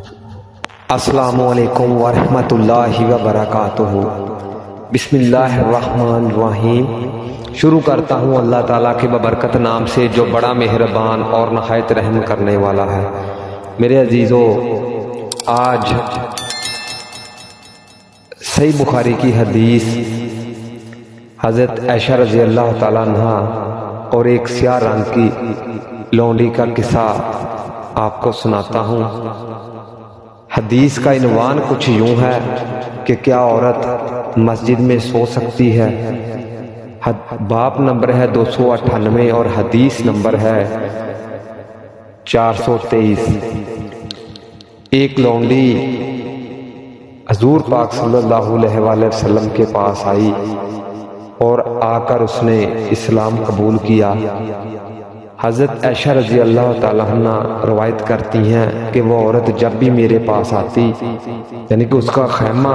السلام علیکم ورحمۃ اللہ وبرکاتہ۔ بسم اللہ الرحمن الرحیم۔ شروع کرتا ہوں اللہ تعالیٰ کے ببرکت نام سے جو بڑا مہربان اور نہایت رحم کرنے والا ہے۔ میرے عزیزو، آج صحیح بخاری کی حدیث حضرت عائشہ رضی اللہ تعالیٰ عنہ اور ایک سیاہ رنگ کی لونڈی کا قصہ آپ کو سناتا ہوں۔ حدیث کا عنوان کچھ یوں ہے کہ کیا عورت مسجد میں سو سکتی ہے؟ باب نمبر ہے 298 اور حدیث نمبر ہے 423۔ ایک لونڈی حضور پاک صلی اللہ علیہ وآلہ وسلم کے پاس آئی اور آ کر اس نے اسلام قبول کیا۔ حضرت عائشہ رضی اللہ تعالیٰ عنہ روایت کرتی ہیں کہ وہ عورت جب بھی میرے پاس آتی، یعنی کہ اس کا خیمہ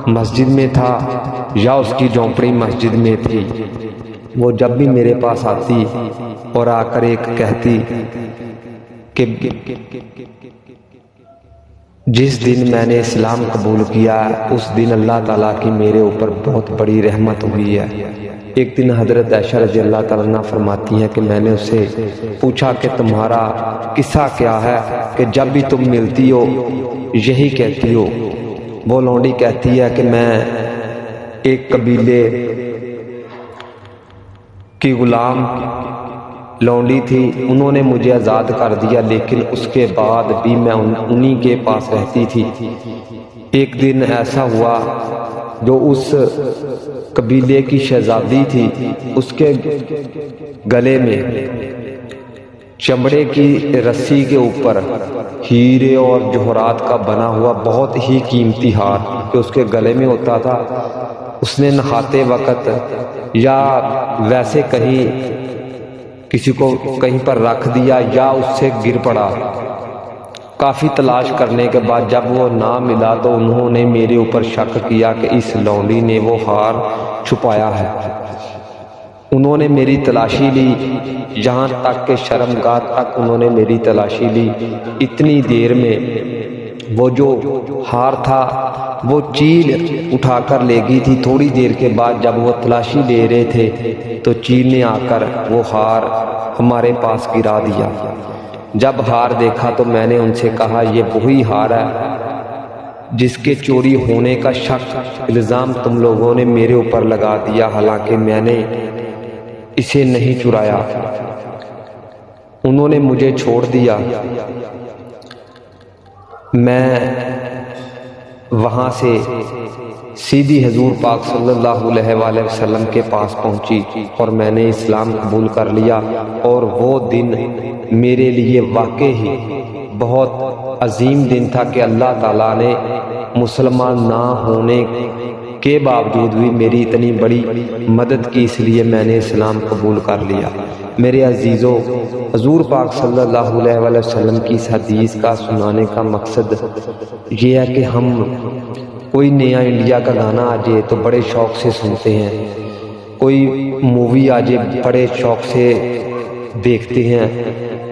مسجد میں تھا یا اس کی جھونپڑی مسجد میں تھی، وہ جب بھی میرے پاس آتی اور آ کر ایک کہتی کہ جس دن میں نے اسلام قبول کیا اس دن اللہ تعالیٰ کی میرے اوپر بہت بڑی رحمت ہوئی ہے۔ ایک دن حضرت عائشہ رضی اللہ تعالیٰ عنہ فرماتی ہیں کہ میں نے اس سے پوچھا کہ تمہارا قصہ کیا ہے کہ جب بھی تم ملتی ہو یہی کہتی ہو؟ وہ لونڈی کہتی ہے کہ میں ایک قبیلے کی غلام لونڈی تھی، انہوں نے مجھے آزاد کر دیا، لیکن اس کے بعد بھی میں انہی کے پاس رہتی تھی۔ ایک دن ایسا ہوا جو اس قبیلے کی شہزادی تھی، اس کے گلے میں چمڑے کی رسی کے اوپر ہیرے اور جوہرات کا بنا ہوا بہت ہی قیمتی ہار کہ اس کے گلے میں ہوتا تھا، اس نے نہاتے وقت یا ویسے کہیں کسی کو کہیں پر رکھ دیا یا اس سے گر پڑا۔ کافی تلاش کرنے کے بعد جب وہ نہ ملا تو انہوں نے میرے اوپر شک کیا کہ اس لونڈی نے وہ ہار چھپایا ہے۔ انہوں نے میری تلاشی لی، یہاں تک کہ شرمگاہ تک انہوں نے میری تلاشی لی۔ اتنی دیر میں وہ جو ہار تھا وہ چیل اٹھا کر لے گئی تھی۔ تھوڑی دیر کے بعد جب وہ تلاشی لے رہے تھے تو چیل نے آ کر وہ ہار ہمارے پاس گرا دیا۔ جب ہار دیکھا تو میں نے ان سے کہا یہ وہی ہار ہے جس کے چوری ہونے کا شک الزام تم لوگوں نے میرے اوپر لگا دیا، حالانکہ میں نے اسے نہیں چرایا۔ انہوں نے مجھے چھوڑ دیا۔ میں وہاں سے سیدھی حضور پاک صلی اللہ علیہ وآلہ وسلم کے پاس پہنچی اور میں نے اسلام قبول کر لیا، اور وہ دن میرے لیے واقعی بہت عظیم دن تھا کہ اللہ تعالیٰ نے مسلمان نہ ہونے کے باوجود بھی میری اتنی بڑی مدد کی، اس لیے میں نے اسلام قبول کر لیا۔ میرے عزیزو، حضور پاک صلی اللہ علیہ وآلہ وسلم کی اس حدیث کا سنانے کا مقصد یہ ہے کہ ہم کوئی نیا انڈیا کا گانا آ جائے تو بڑے شوق سے سنتے ہیں، کوئی مووی آ جائے بڑے شوق سے دیکھتے ہیں،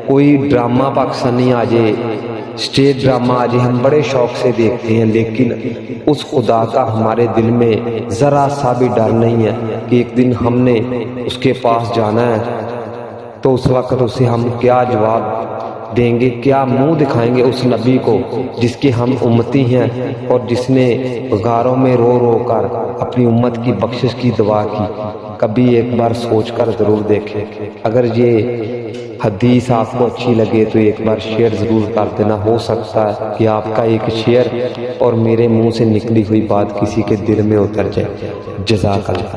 کوئی ڈرامہ پاکستانی آ جائے، اسٹیج ڈرامہ آ جائے، ہم بڑے شوق سے دیکھتے ہیں، لیکن اس خدا کا ہمارے دل میں ذرا سا بھی ڈر نہیں ہے کہ ایک دن ہم نے اس کے پاس جانا ہے تو اس وقت اسے ہم کیا جواب دیں گے، کیا منہ دکھائیں گے اس نبی کو جس کے ہم امتی ہیں اور جس نے غاروں میں رو رو کر اپنی امت کی بخشش کی دعا کی۔ کبھی ایک بار سوچ کر ضرور دیکھیں۔ اگر یہ حدیث آپ کو اچھی لگے تو ایک بار شیئر ضرور کر دینا، ہو سکتا ہے کہ آپ کا ایک شیئر اور میرے منہ سے نکلی ہوئی بات کسی کے دل میں اتر جائے۔ جزاک اللہ۔